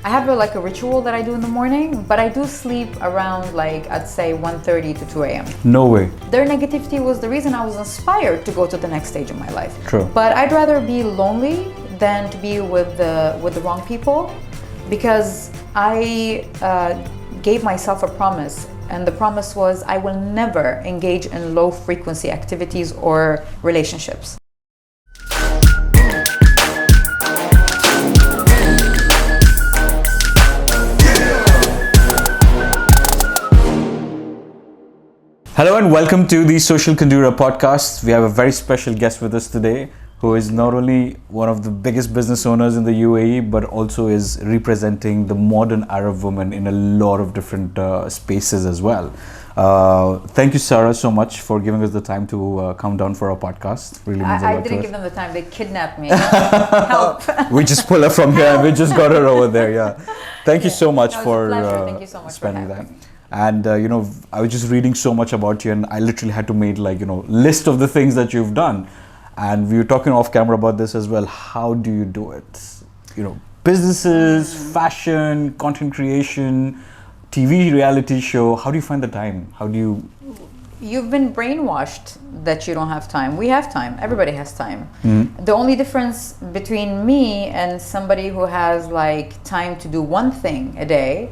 I have like a ritual that I do in the morning, but I do sleep around like, I'd say 1:30 to 2 a.m. No way. Their negativity was the reason I was inspired to go to the next stage of my life. True. But I'd rather be lonely than to be with the wrong people, because I gave myself a promise, and the promise was I will never engage in low frequency activities or relationships. Hello and welcome to the Social Kandura podcast. We have a very special guest with us today who is not only one of the biggest business owners in the UAE, but also is representing the modern Arab woman in a lot of different spaces as well. Thank you, Sara, so much for giving us the time to come down for our podcast. Really means a lot. I didn't to give them the time, they kidnapped me. Help. We just pull her from here and we just got her over there, yeah. Thank you so much for Thank you so much spending for that. And I was just reading so much about you, and I literally had to make list of the things that you've done. And we were talking off camera about this as well. How do you do it? Businesses, fashion, content creation, TV reality show. How do you find the time? How do you? You've been brainwashed that you don't have time. We have time. Everybody has time. Mm-hmm. The only difference between me and somebody who has like time to do one thing a day,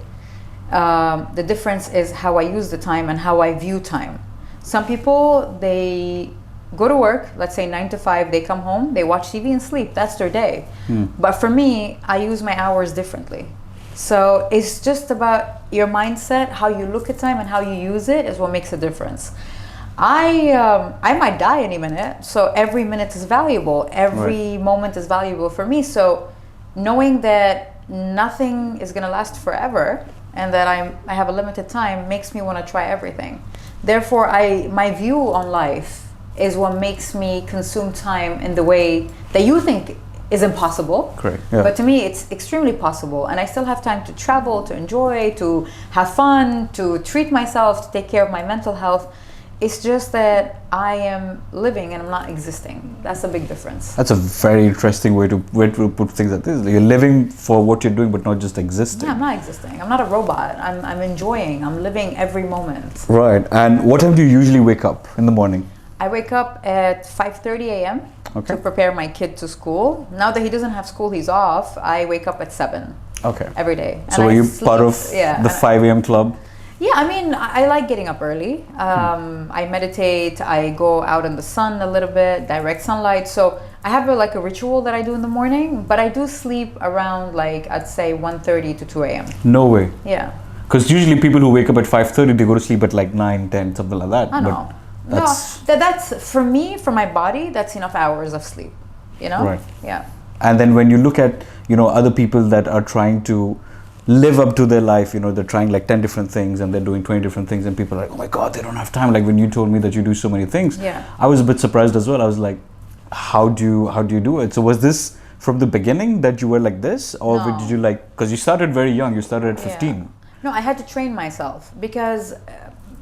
the difference is how I use the time and how I view time. Some people, they go to work, let's say 9 to 5, they come home, they watch TV and sleep. That's their day. But for me, I use my hours differently. So it's just about your mindset, how you look at time and how you use it is what makes a difference. I might die any minute, so every minute is valuable. Every moment is valuable for me. So knowing that nothing is gonna last forever, and that I have a limited time makes me want to try everything. Therefore, my view on life is what makes me consume time in the way that you think is impossible. Correct. Yeah. But to me, it's extremely possible, and I still have time to travel, to enjoy, to have fun, to treat myself, to take care of my mental health. It's just that I am living and I'm not existing. That's a big difference. That's a very interesting way to put things like this. You're living for what you're doing, but not just existing. Yeah, I'm not existing. I'm not a robot. I'm enjoying. I'm living every moment. Right. And what time do you usually wake up in the morning? I wake up at 5:30 a.m. to prepare my kid to school. Now that he doesn't have school, he's off. I wake up at 7 every day. So are you part of the 5 a.m. club? Yeah, I mean, I like getting up early. I meditate, I go out in the sun a little bit, direct sunlight. So I have a ritual that I do in the morning, but I do sleep around like, I'd say 1:30 to 2 a.m. No way. Yeah. Because usually people who wake up at 5:30, they go to sleep at like 9, 10, something like that. I know. That's for me, for my body, that's enough hours of sleep, Right. Yeah. And then when you look at, other people that are trying to live up to their life, they're trying like 10 different things and they're doing 20 different things, and people are like, oh my God, they don't have time. Like when you told me that you do so many things, I was a bit surprised as well. I was like, how do you do it? So was this from the beginning that you were like this, or did you because you started very young, you started at 15? No, I had to train myself because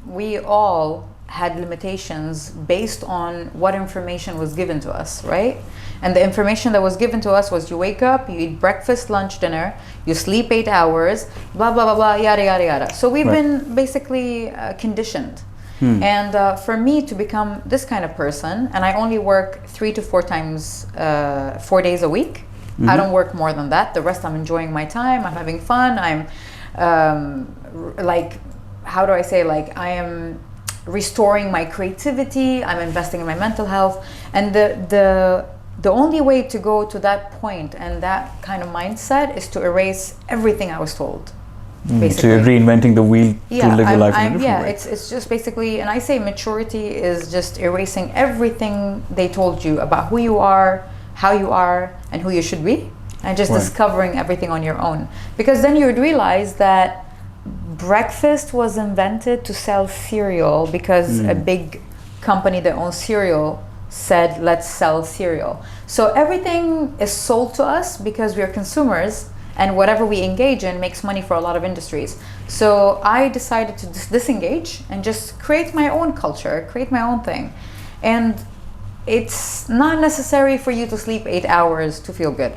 we all had limitations based on what information was given to us, right? And the information that was given to us was you wake up, you eat breakfast, lunch, dinner, you sleep 8 hours, blah, blah, blah, blah, yada, yada, yada. So we've been basically conditioned. And for me to become this kind of person, and I only work 3 to 4 times, 4 days a week. I don't work more than that. The rest I'm enjoying my time, I'm having fun, I'm how do I say, I am restoring my creativity, I'm investing in my mental health. And the only way to go to that point and that kind of mindset is to erase everything I was told. Basically. So you're reinventing the wheel to live your life in a different way. It's just basically, and I say maturity is just erasing everything they told you about who you are, how you are, and who you should be, and just discovering everything on your own. Because then you would realize that breakfast was invented to sell cereal because a big company that owns cereal said, let's sell cereal. So everything is sold to us because we are consumers, and whatever we engage in makes money for a lot of industries. So I decided to disengage and just create my own culture, create my own thing. And it's not necessary for you to sleep 8 hours to feel good.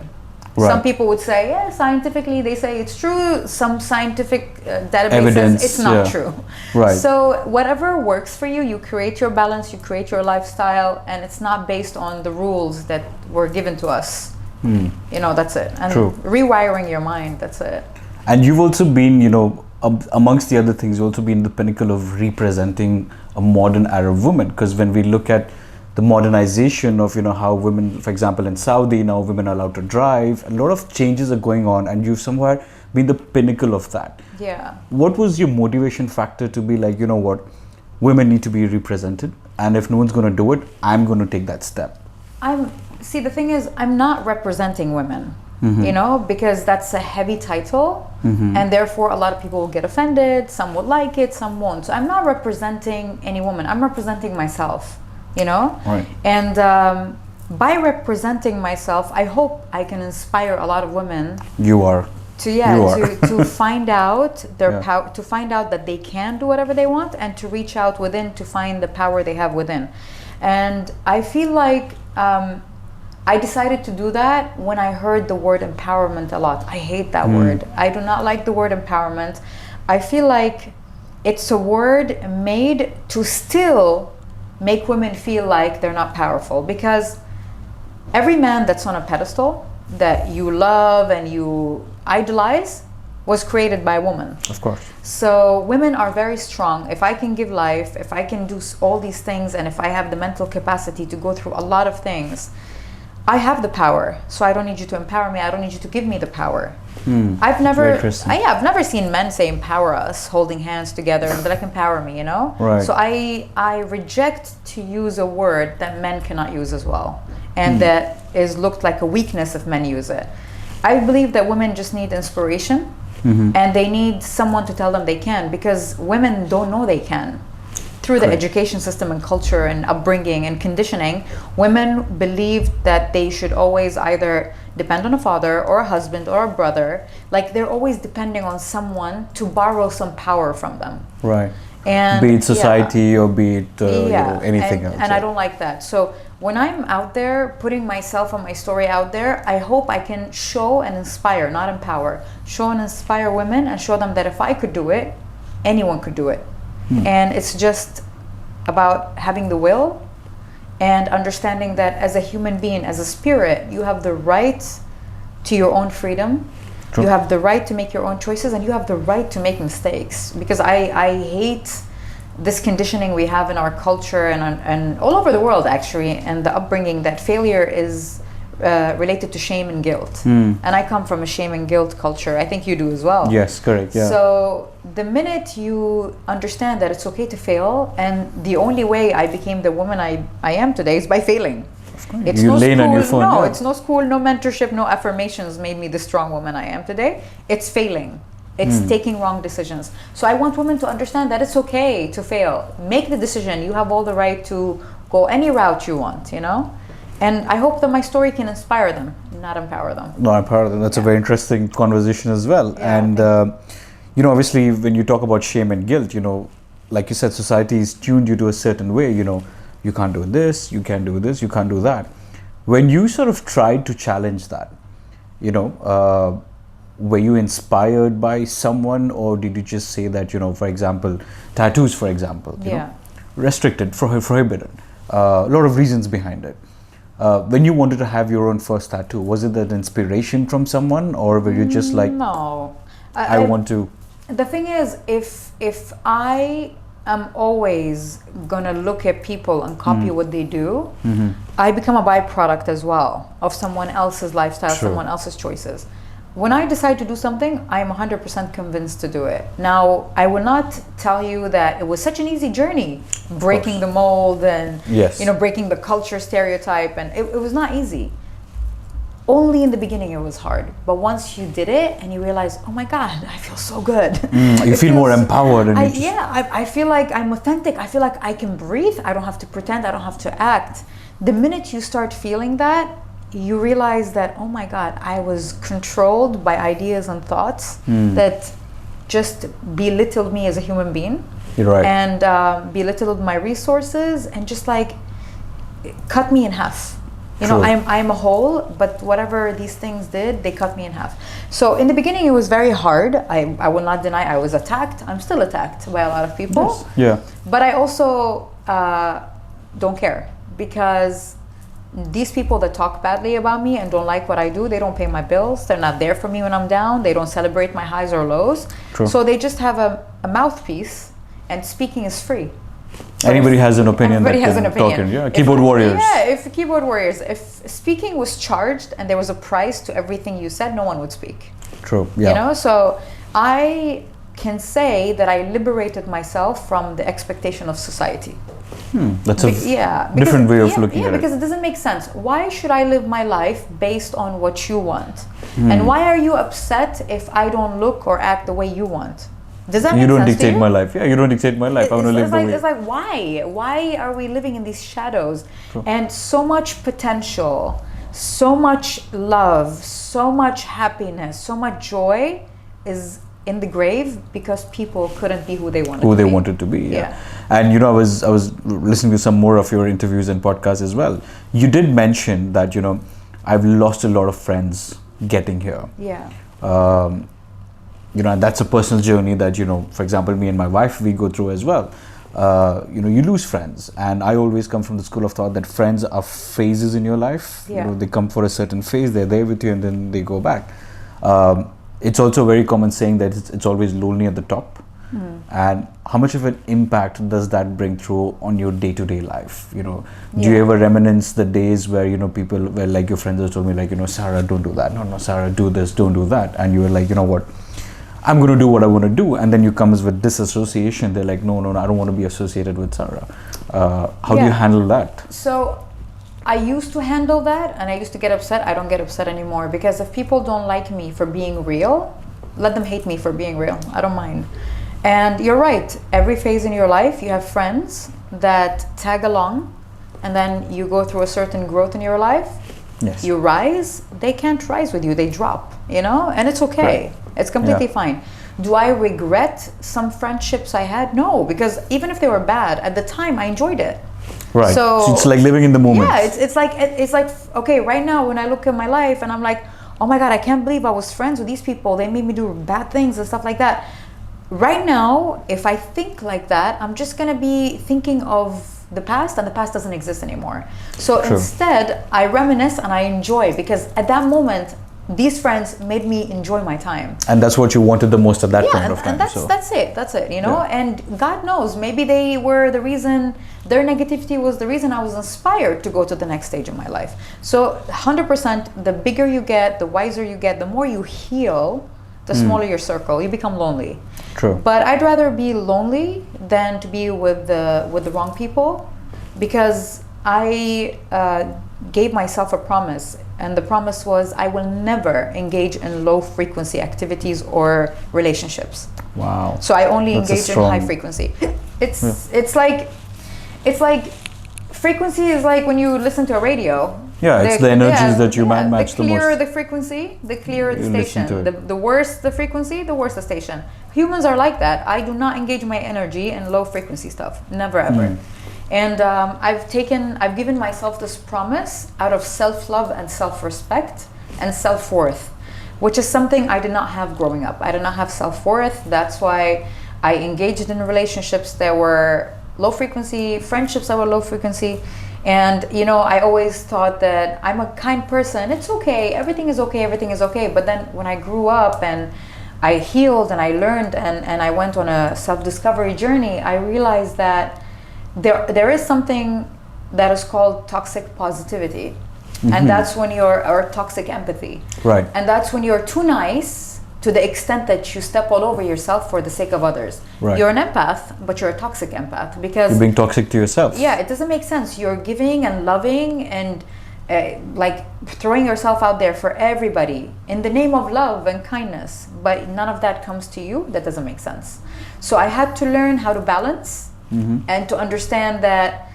Right. Some people would say, yeah, scientifically they say it's true. Some scientific database Evidence, says it's not yeah. true. Right. So whatever works for you, you create your balance, you create your lifestyle, and it's not based on the rules that were given to us. You know, that's it. And True. rewiring your mind, that's it. And you've also been, you know, amongst the other things, you've also been the pinnacle of representing a modern Arab woman. Because when we look at the modernization of, you know, how women, for example, in Saudi, now women are allowed to drive, a lot of changes are going on, and you've somewhere been the pinnacle of that. Yeah. What was your motivation factor to be like, you know what, women need to be represented, and if no one's going to do it, I'm going to take that step? See, the thing is, I'm not representing women, you know, because that's a heavy title, and therefore a lot of people will get offended. Some will like it, some won't. So I'm not representing any woman. I'm representing myself, you know? Right. And by representing myself, I hope I can inspire a lot of women. You are. To find out their Yeah. power, to find out that they can do whatever they want, and to reach out within to find the power they have within. And I feel like I decided to do that when I heard the word empowerment a lot. I hate that word. I do not like the word empowerment. I feel like it's a word made to still make women feel like they're not powerful, because every man that's on a pedestal that you love and you idolize was created by a woman. Of course. So women are very strong. If I can give life, if I can do all these things, and if I have the mental capacity to go through a lot of things, I have the power. So I don't need you to empower me. I don't need you to give me the power. I've never seen men say empower us, holding hands together and be like, empower me, you know? Right. So I reject to use a word that men cannot use as well, and that is looked like a weakness if men use it. I believe that women just need inspiration, and they need someone to tell them they can, because women don't know they can. Through the education system and culture and upbringing and conditioning, women believe that they should always either depend on a father or a husband or a brother. Like, they're always depending on someone to borrow some power from them. Right. And be it society or be it you know, anything else. And I don't like that. So when I'm out there putting myself and my story out there, I hope I can show and inspire, not empower. Show and inspire women and show them that if I could do it, anyone could do it. And it's just about having the will and understanding that as a human being, as a spirit, you have the right to your own freedom. True. You have the right to make your own choices, and you have the right to make mistakes. Because I hate this conditioning we have in our culture and all over the world, actually, and the upbringing that failure is related to shame and guilt. And I come from a shame and guilt culture. I think you do as well. Yes, correct. Yeah. So the minute you understand that it's okay to fail, and the only way I became the woman I am today is by failing. Of course. It's You no lean school, on your phone, no, yeah. it's no school, no mentorship, no affirmations made me the strong woman I am today. It's failing. It's taking wrong decisions. So I want women to understand that it's okay to fail. Make the decision. You have all the right to go any route you want, you know? And I hope that my story can inspire them, not empower them. No, I'm proud of them. That's a very interesting conversation as well. Yeah, and, you know, obviously, when you talk about shame and guilt, you know, like you said, society is tuned you to a certain way. You know, you can't do this, you can't do this, you can't do that. When you sort of tried to challenge that, you know, were you inspired by someone, or did you just say that, you know, for example, tattoos, for example, you know, restricted, prohibited, a lot of reasons behind it. When you wanted to have your own first tattoo, was it that inspiration from someone, or were you just like, no, I want to? The thing is, if I am always gonna look at people and copy what they do, I become a byproduct as well of someone else's lifestyle, Sure. someone else's choices. When I decide to do something, I'm 100% convinced to do it. Now, I will not tell you that it was such an easy journey, breaking the mold and Yes. you know, breaking the culture stereotype, and it was not easy. Only in the beginning it was hard, but once you did it and you realize, oh my God, I feel so good. You feel more empowered. And I feel like I'm authentic. I feel like I can breathe. I don't have to pretend. I don't have to act. The minute you start feeling that, you realize that, oh my God, I was controlled by ideas and thoughts that just belittled me as a human being. You're right. And belittled my resources and just like cut me in half. You know, True. I'm a whole, but whatever these things did, they cut me in half. So in the beginning, it was very hard. I will not deny I was attacked. I'm still attacked by a lot of people. Yes. Yeah. But I also don't care, because these people that talk badly about me and don't like what I do, they don't pay my bills. They're not there for me when I'm down. They don't celebrate my highs or lows. True. So they just have a mouthpiece, and speaking is free. Anybody has an opinion. Everybody that has can an opinion. Talk in, yeah. Keyboard warriors. Yeah, if keyboard warriors, if speaking was charged and there was a price to everything you said, no one would speak. True. Yeah. You know, so I can say that I liberated myself from the expectation of society. That's a different way of looking at it. Because it doesn't make sense. Why should I live my life based on what you want? And why are you upset if I don't look or act the way you want? Does that make sense? You don't dictate my life. Yeah, you don't dictate my life. I want to live the way. It's like, why? Why are we living in these shadows? True. And so much potential, so much love, so much happiness, so much joy is in the grave because people couldn't be who they wanted to be. Yeah. And you know, I was listening to some more of your interviews and podcasts as well. You did mention that, you know, I've lost a lot of friends getting here. Yeah. You know, and that's a personal journey that, you know, for example, me and my wife, we go through as well. You know, you lose friends, and I always come from the school of thought that friends are phases in your life. Yeah. You know, they come for a certain phase, they're there with you, and then they go back. It's also a very common saying that it's always lonely at the top. And how much of an impact does that bring through on your day-to-day life? You know, do you ever reminisce the days where, you know, people were like, your friends have told me like, you know, Sarah, don't do that. No, Sarah, do this, don't do that. And you were like, you know what? I'm going to do what I want to do, and then you come with disassociation. They're like, no, I don't want to be associated with Sarah. How do you handle that? So I used to handle that, and I used to get upset. I don't get upset anymore, because if people don't like me for being real, let them hate me for being real. I don't mind. And you're right. Every phase in your life, you have friends that tag along, and then you go through a certain growth in your life. Yes. You rise. They can't rise with you. They drop. You know, and it's okay. Right. It's completely fine. Do I regret some friendships I had? No, because even if they were bad at the time, I enjoyed it. Right. So it's like living in the moment. Yeah, it's like okay. Right now, when I look at my life and I'm like, oh my God, I can't believe I was friends with these people. They made me do bad things and stuff like that. Right now, if I think like that, I'm just gonna be thinking of the past, and the past doesn't exist anymore. So instead, I reminisce and I enjoy, because at that moment, these friends made me enjoy my time. And that's what you wanted the most at that point of time. And that's it, you know? And God knows, maybe they were the reason, their negativity was the reason I was inspired to go to the next stage of my life. So 100%, the bigger you get, the wiser you get, the more you heal, the smaller your circle, you become lonely. True. But I'd rather be lonely than to be with the wrong people, because I gave myself a promise, and the promise was I will never engage in low frequency activities or relationships. Wow. So I only engage in high frequency. It's like frequency is like when you listen to a radio. Yeah, it's the energies that you match the most. The clearer the frequency, the clearer the station. The worse the frequency, the worse the station. Humans are like that. I do not engage my energy in low frequency stuff. Never ever. And I've given myself this promise out of self-love and self-respect and self-worth, which is something I did not have growing up. I did not have self-worth. That's why I engaged in relationships that were low frequency, friendships that were low frequency. And, you know, I always thought that I'm a kind person. It's okay. Everything is okay. Everything is okay. But then when I grew up and I healed and I learned and I went on a self-discovery journey, I realized that there is something that is called toxic positivity. And that's when or toxic empathy. Right. And that's when you're too nice to the extent that you step all over yourself for the sake of others. Right. You're an empath, but you're a toxic empath, because you're being toxic to yourself. Yeah, it doesn't make sense. You're giving and loving and like throwing yourself out there for everybody in the name of love and kindness, but none of that comes to you. That doesn't make sense. So I had to learn how to balance and to understand that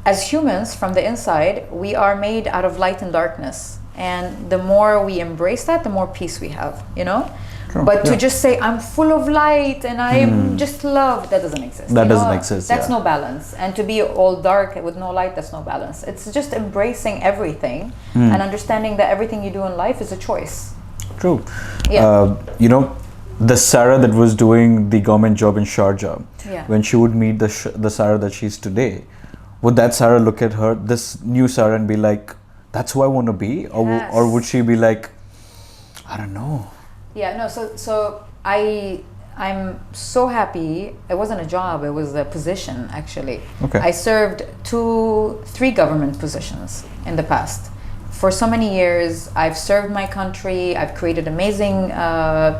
as humans from the inside, we are made out of light and darkness. And the more we embrace that, the more peace we have, you know? But to just say I'm full of light and I'm just love, that doesn't exist. That doesn't exist. That's no balance. And to be all dark with no light, that's no balance. It's just embracing everything and understanding that everything you do in life is a choice. True. Yeah. The Sara that was doing the government job in Sharjah, Yeah. when she would meet the Sara that she's today, would that Sara look at her, this new Sara, and be like, that's who I want to be? Or would she be like, I don't know? Yeah, no, so I'm so happy. It wasn't a job, it was a position, actually. Okay. I served 3 government positions in the past. For so many years, I've served my country, I've created amazing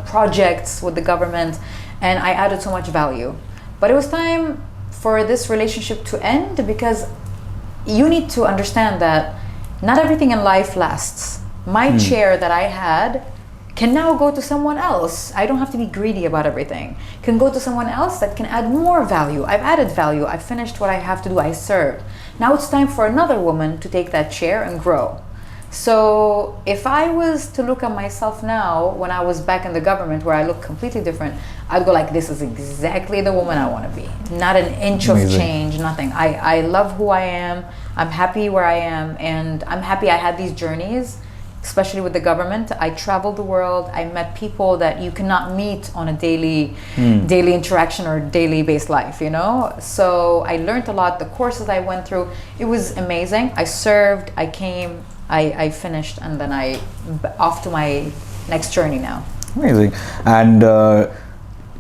projects with the government, and I added so much value. But it was time for this relationship to end, because you need to understand that not everything in life lasts. My chair that I had can now go to someone else. I don't have to be greedy about everything. Can go to someone else that can add more value. I've added value. I've finished what I have to do. I served. Now it's time for another woman to take that chair and grow. So if I was to look at myself now, when I was back in the government where I look completely different, I'd go like, this is exactly the woman I want to be. Not an inch of change, nothing. I love who I am. I'm happy where I am, and I'm happy I had these journeys, especially with the government. I traveled the world. I met people that you cannot meet on a daily interaction or daily based life, So I learned a lot. The courses I went through, it was amazing. I served, I came, I finished, and then I off to my next journey now. Amazing. And a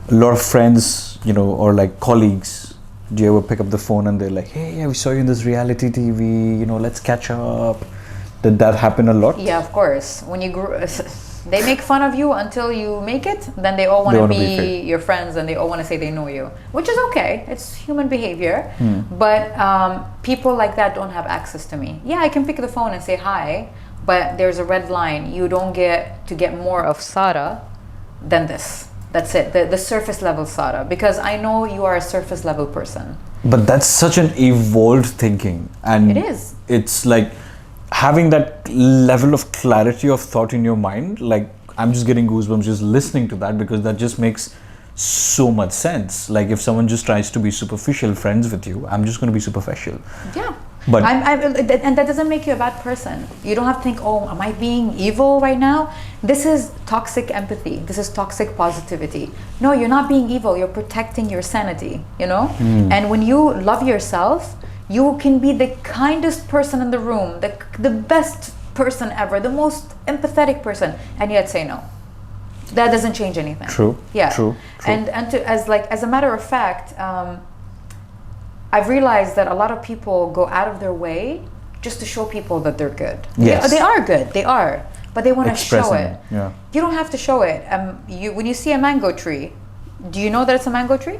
lot of friends, or like colleagues, do you ever pick up the phone and they're like, hey, we saw you in this reality TV, let's catch up? Did that happen a lot? Yeah, of course. When you they make fun of you until you make it, then they all want to be your friends, and they all want to say they know you, which is okay. It's human behavior. But people like that don't have access to me. Yeah, I can pick the phone and say hi, but there's a red line. You don't get to get more of Sara than this. That's it, the surface level Sara, because I know you are a surface level person. But that's such an evolved thinking. And it is. It's like having that level of clarity of thought in your mind. Like, I'm just getting goosebumps just listening to that, because that just makes so much sense. Like, if someone just tries to be superficial friends with you, I'm just going to be superficial. Yeah. But and that doesn't make you a bad person. You don't have to think, oh, am I being evil right now? This is toxic empathy. This is toxic positivity. No, you're not being evil. You're protecting your sanity, And when you love yourself, you can be the kindest person in the room, the best person ever, the most empathetic person, and yet say no. That doesn't change anything. True. Yeah. True. And as a matter of fact, I've realized that a lot of people go out of their way just to show people that they're good. Yes. They are good. They are. But they want to show it. Yeah. You don't have to show it. When you see a mango tree, do you know that it's a mango tree?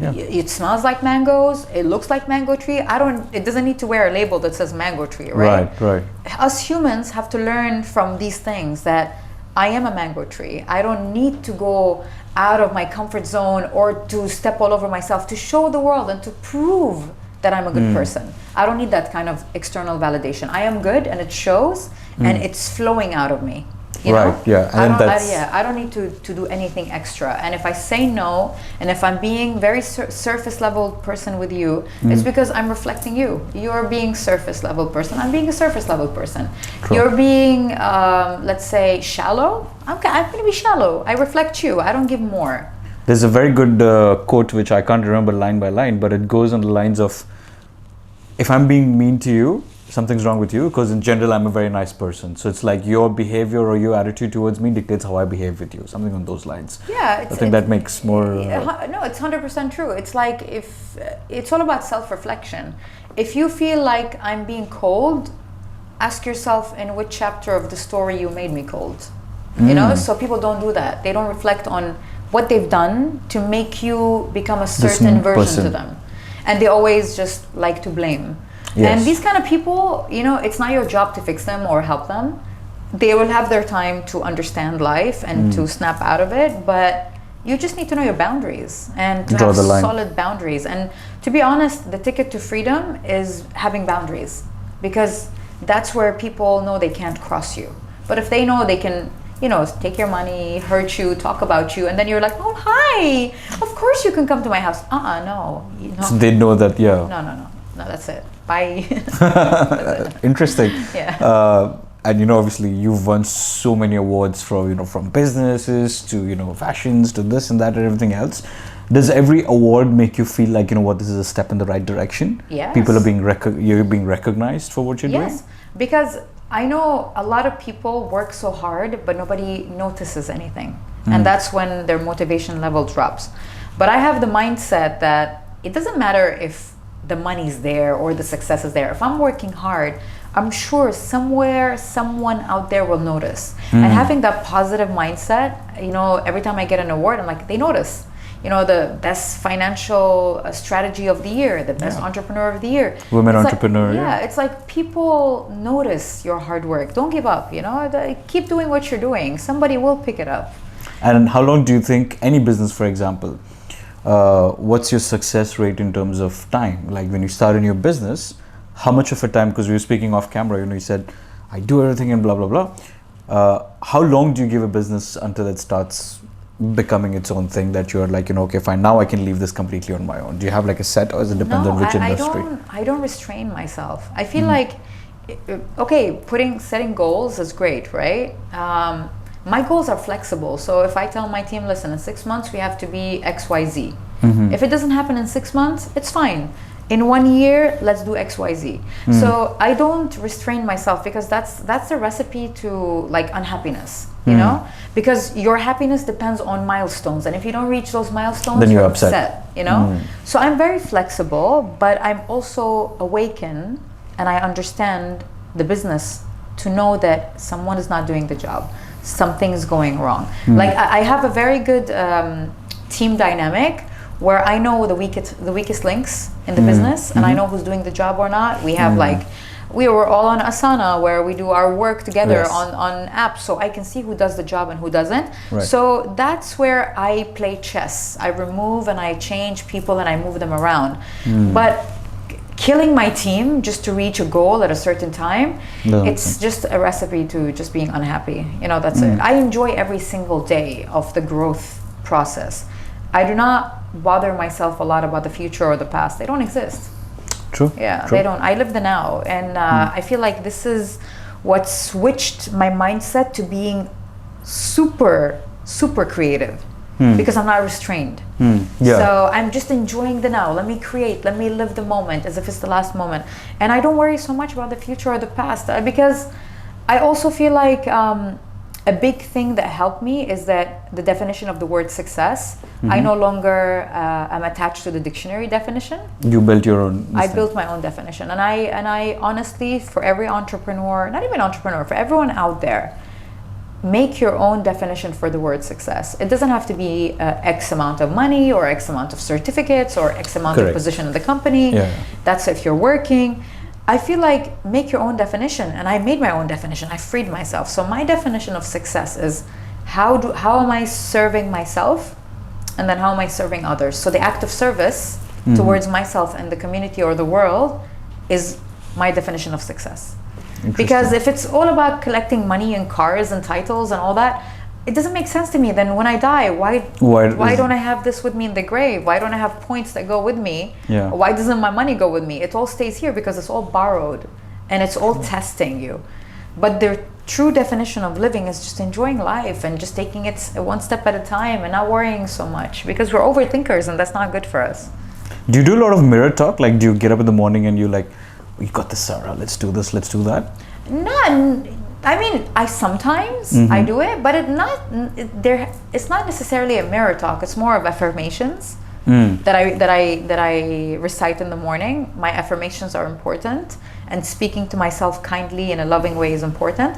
Yeah. It smells like mangoes. It looks like mango tree. It doesn't need to wear a label that says mango tree, right? Right. Us humans have to learn from these things that I am a mango tree. I don't need to go out of my comfort zone or to step all over myself to show the world and to prove that I'm a good person. I don't need that kind of external validation. I am good, and it shows, and it's flowing out of me. You know? Yeah. And I don't need to do anything extra. And if I say no, and if I'm being very surface level person with you, it's because I'm reflecting you. You're being surface level person. I'm being a surface level person. True. You're being, let's say, shallow. I'm going to be shallow. I reflect you. I don't give more. There's a very good quote, which I can't remember line by line, but it goes on the lines of, if I'm being mean to you, something's wrong with you, because in general I'm a very nice person. So it's like your behavior or your attitude towards me dictates how I behave with you. Something on those lines. Yeah, I think that makes more. No, it's 100% true. It's like it's all about self-reflection. If you feel like I'm being cold, ask yourself in which chapter of the story you made me cold. So people don't do that. They don't reflect on what they've done to make you become a certain version to them, and they always just like to blame. Yes. And these kind of people, it's not your job to fix them or help them. They will have their time to understand life and to snap out of it, but you just need to know your boundaries and to have solid boundaries. And to be honest, the ticket to freedom is having boundaries, because that's where people know they can't cross you. But if they know they can take your money, hurt you, talk about you, and then you're like, oh, hi, of course you can come to my house. No. So they know that, yeah. No, that's it. Bye. Interesting. Yeah. And obviously you've won so many awards from businesses to fashions to this and that and everything else. Does every award make you feel like this is a step in the right direction? Yes. People are you're being recognized for what you're doing? Yes, because I know a lot of people work so hard, but nobody notices anything. And that's when their motivation level drops. But I have the mindset that it doesn't matter if the money's there or the success is there. If I'm working hard, I'm sure somewhere someone out there will notice. And having that positive mindset, every time I get an award, I'm like, they notice. The best financial strategy of the year, the best entrepreneur of the year. Women it's entrepreneur. Like, it's like people notice your hard work. Don't give up, keep doing what you're doing. Somebody will pick it up. And how long do you think any business, for example, what's your success rate in terms of time? Like when you start in your business, how much of a time, because we were speaking off camera, you said, I do everything and blah, blah, blah. How long do you give a business until it starts becoming its own thing that you're like, okay, fine, now I can leave this completely on my own? Do you have like a set, or is it depends on which industry? I don't restrain myself. I feel like, okay, setting goals is great, right? My goals are flexible. So if I tell my team, listen, in 6 months, we have to be XYZ. If it doesn't happen in 6 months, it's fine. In 1 year, let's do XYZ. So I don't restrain myself, because that's the recipe to like unhappiness, because your happiness depends on milestones. And if you don't reach those milestones, then you're upset. So I'm very flexible, but I'm also awakened, and I understand the business to know that someone is not doing the job. Something's going wrong. Like I have a very good team dynamic where I know the weakest links in the business, and I know who's doing the job or not. We have we were all on Asana, where we do our work together on apps, so I can see who does the job and who doesn't. Right. So that's where I play chess. I remove and I change people and I move them around. But killing my team just to reach a goal at a certain time, it's just a recipe to just being unhappy. That's it. I enjoy every single day of the growth process. I do not bother myself a lot about the future or the past. They don't exist. True. Yeah, True. they don't. I live the now. And I feel like this is what switched my mindset to being super, super creative. Because I'm not restrained. So I'm just enjoying the now. Let me create, let me live the moment as if it's the last moment. And I don't worry so much about the future or the past, because I also feel like a big thing that helped me is that the definition of the word success, I no longer am attached to the dictionary definition. You built your own. I built my own definition. And I honestly, for every entrepreneur, not even entrepreneur, for everyone out there, make your own definition for the word success. It doesn't have to be X amount of money or X amount of certificates or X amount of position in the company. That's if you're working. I feel like make your own definition, and I made my own definition. I freed myself. So my definition of success is how am I serving myself, and then how am I serving others? So the act of service towards myself and the community or the world is my definition of success. Because if it's all about collecting money and cars and titles and all that, it doesn't make sense to me. Then when I die, why don't I have this with me in the grave? Why don't I have points that go with me? Why doesn't my money go with me? It all stays here because it's all borrowed and it's all testing you. But the true definition of living is just enjoying life and just taking it one step at a time and not worrying so much, because we're overthinkers and that's not good for us. Do you do a lot of mirror talk? Like, do you get up in the morning and you're like, we got this, Sarah, let's do this, let's do that? I mean, I sometimes I do it, but it's not necessarily a mirror talk. It's more of affirmations that I recite in the morning. My affirmations are important, and speaking to myself kindly in a loving way is important.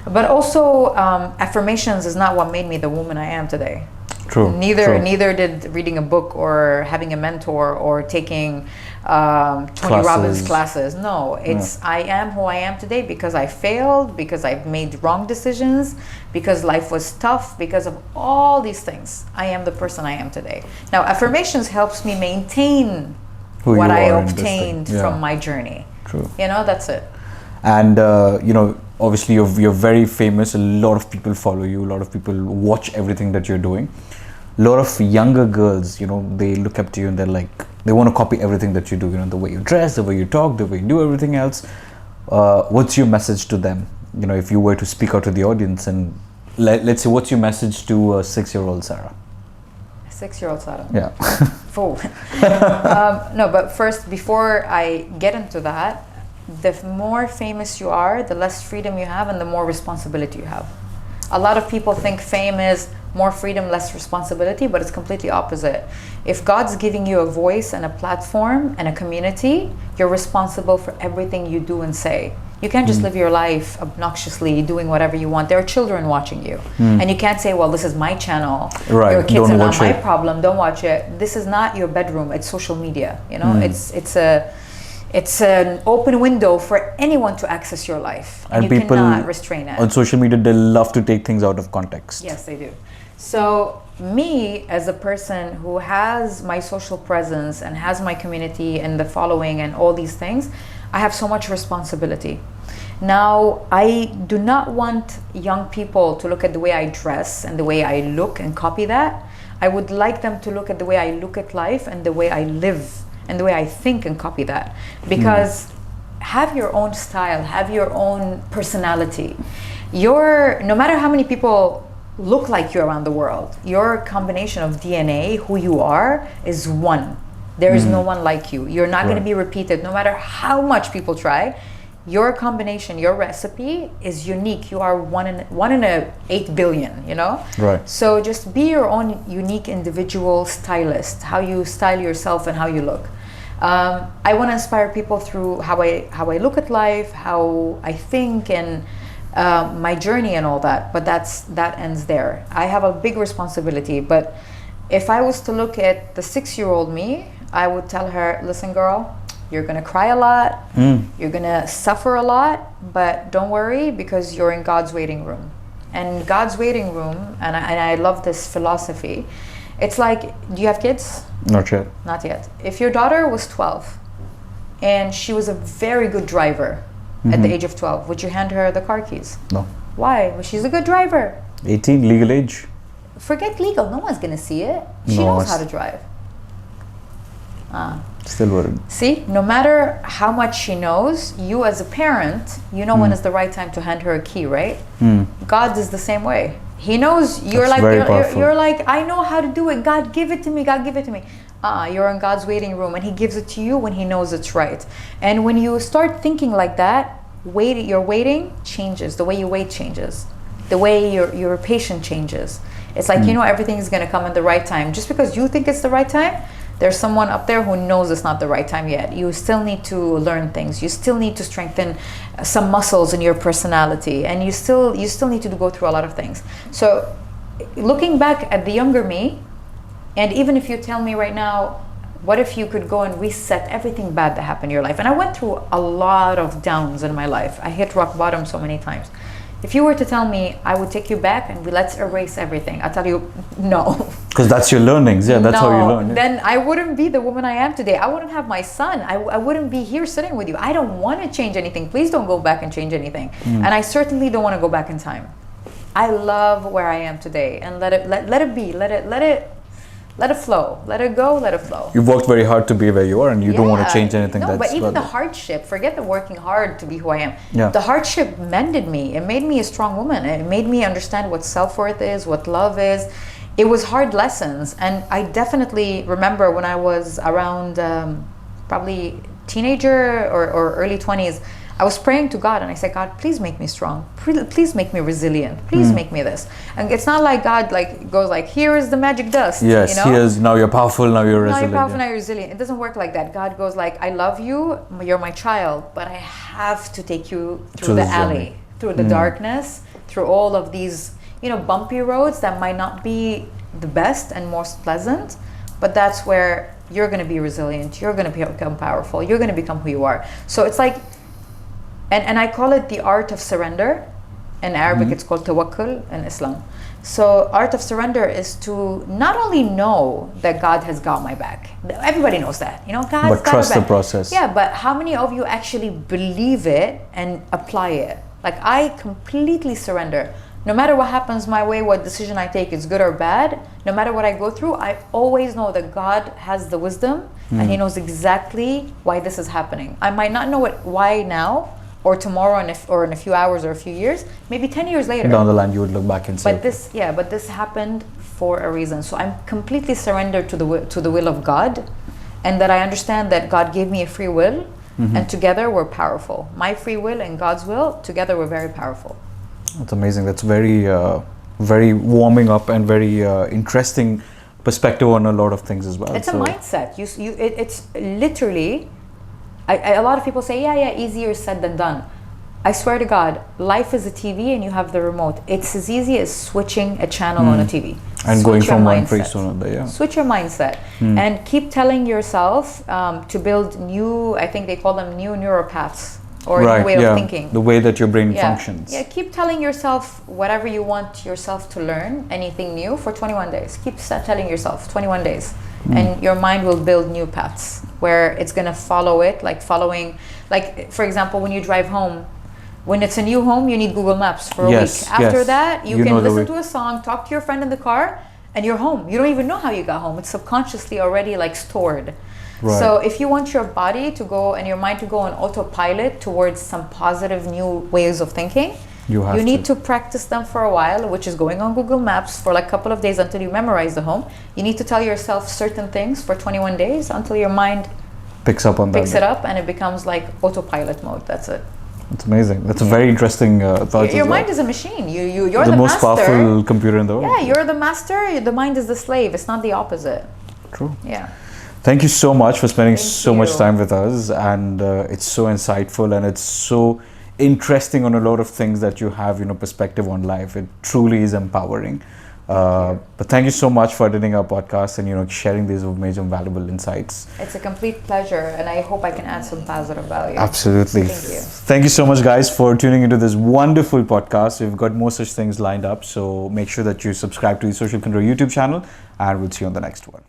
But also, affirmations is not what made me the woman I am today. True. Neither did reading a book or having a mentor or taking Tony Robbins classes. No, it's I am who I am today because I failed, because I've made wrong decisions, because life was tough, because of all these things. I am the person I am today. Now, affirmations helps me maintain what I obtained from my journey. True. That's it. And obviously you're very famous. A lot of people follow you. A lot of people watch everything that you're doing. A lot of younger girls, they look up to you and they're like, they want to copy everything that you do. The way you dress, the way you talk, the way you do everything else. What's your message to them? If you were to speak out to the audience, and let's say, what's your message to a 6-year-old Sarah? 6-year-old Sara. Yeah. Fool. No, but first, before I get into that, the more famous you are, the less freedom you have and the more responsibility you have. A lot of people think fame is more freedom, less responsibility, but it's completely opposite. If God's giving you a voice and a platform and a community, you're responsible for everything you do and say. You can't just live your life obnoxiously doing whatever you want. There are children watching you. And you can't say, well, this is my channel. Right. Your kids Don't are not watch my it. problem. Don't watch it. This is not your bedroom. It's social media. It's an open window for anyone to access your life. And you people cannot restrain it. on social media, they love to take things out of context. Yes, they do. So me, as a person who has my social presence and has my community and the following and all these things, I have so much responsibility. Now, I do not want young people to look at the way I dress and the way I look and copy that. I would like them to look at the way I look at life and the way I live and the way I think and copy that. Because have your own style, have your own personality. No matter how many people look like you around the world, your combination of DNA, who you are, is one. There is no one like you. You're not going to be repeated no matter how much people try. Your combination, your recipe is unique. You are one in a 8 billion, Right. So just be your own unique individual stylist, how you style yourself and how you look. I want to inspire people through how I look at life, how I think, and my journey and all that. But that ends there. I have a big responsibility. But if I was to look at the 6-year-old me, I would tell her, listen, girl, you're going to cry a lot. You're going to suffer a lot, but don't worry, because you're in God's waiting room. And God's waiting room, and I love this philosophy. It's like, do you have kids? Not yet. Not yet. If your daughter was 12 and she was a very good driver at the age of 12, would you hand her the car keys? No. Why? Well, she's a good driver. 18, legal age. Forget legal. No one's going to see it. She No, knows how to drive. Still worried. See, no matter how much she knows, you as a parent, you know when is the right time to hand her a key, right? God is the same way. He knows you're That's very powerful. you're like, I know how to do it. God, give it to me. God, give it to me. You're in God's waiting room, and He gives it to you when He knows it's right. And when you start thinking like that, your waiting changes. The way you wait changes. The way your patient changes. It's like, everything is going to come at the right time. Just because you think it's the right time, there's someone up there who knows it's not the right time yet. You still need to learn things. You still need to strengthen some muscles in your personality, and you still need to go through a lot of things. So looking back at the younger me, and even if you tell me right now, what if you could go and reset everything bad that happened in your life? And I went through a lot of downs in my life. I hit rock bottom so many times. If you were to tell me I would take you back and let's erase everything, I'll tell you no. Because that's your learnings. Yeah, that's how you learn. Then I wouldn't be the woman I am today. I wouldn't have my son. I wouldn't be here sitting with you. I don't want to change anything. Please don't go back and change anything. And I certainly don't want to go back in time. I love where I am today, and let it be. Let it flow. Let it go. Let it flow. You've worked very hard to be where you are, and you don't want to change anything. No, but even the hardship, forget the working hard to be who I am. Yeah. The hardship mended me. It made me a strong woman. It made me understand what self-worth is, what love is. It was hard lessons. And I definitely remember when I was around probably teenager or early 20s, I was praying to God and I said, God, please make me strong. Please make me resilient. Please make me this. And it's not like God goes like, here is the magic dust. Yes, here's, now you're powerful, now you're resilient. Now you're powerful, now you're resilient. It doesn't work like that. God goes like, I love you, you're my child, but I have to take you through the alley, through the darkness, through all of these, bumpy roads that might not be the best and most pleasant, but that's where you're going to be resilient. You're going to become powerful. You're going to become who you are. So it's like, and I call it the art of surrender. In Arabic, it's called tawakkul in Islam. So art of surrender is to not only know that God has got my back. Everybody knows that. God's got but trust my back. the process. Yeah, but how many of you actually believe it and apply it? Like, I completely surrender. No matter what happens my way, what decision I take is good or bad, no matter what I go through, I always know that God has the wisdom and He knows exactly why this is happening. I might not know why now or tomorrow or in a few hours or a few years, maybe 10 years later. Down the line, you would look back and say, but this happened for a reason. So I'm completely surrendered to the will of God, and that I understand that God gave me a free will, and together we're powerful. My free will and God's will, together we're very powerful. That's amazing. That's very, very warming up and very interesting perspective on a lot of things as well. It's a mindset. It's literally. A lot of people say, yeah, easier said than done. I swear to God, life is a TV and you have the remote. It's as easy as switching a channel on a TV. And going from one place to another, yeah. Switch your mindset and keep telling yourself to build new, I think they call them new neuropaths, or a new way of thinking. The way that your brain functions. Yeah, keep telling yourself whatever you want yourself to learn, anything new, for 21 days. Keep telling yourself 21 days. And your mind will build new paths where it's going to follow it, like following, like, for example, when you drive home, when it's a new home, you need Google Maps for a week. After that, you can listen to a song, talk to your friend in the car, and you're home. You don't even know how you got home. It's subconsciously already like stored. Right. So if you want your body to go and your mind to go on autopilot towards some positive new ways of thinking, you need to practice them for a while, which is going on Google Maps for like a couple of days until you memorize the home. You need to tell yourself certain things for 21 days until your mind picks it up and it becomes like autopilot mode. That's it. That's amazing. That's a very interesting thought. Your mind is a machine. You're the most master. Powerful computer in the world. Yeah, you're the master. The mind is the slave. It's not the opposite. True. Yeah. Thank you so much for spending so much time with us, and it's so insightful and it's so interesting on a lot of things that you have, perspective on life. It truly is empowering. But thank you so much for attending our podcast and sharing these amazing, valuable insights. It's a complete pleasure, and I hope I can add some positive value. Absolutely. Thank you. Thank you so much, guys, for tuning into this wonderful podcast. We've got more such things lined up, so make sure that you subscribe to the Social Kandura YouTube channel, and we'll see you on the next one.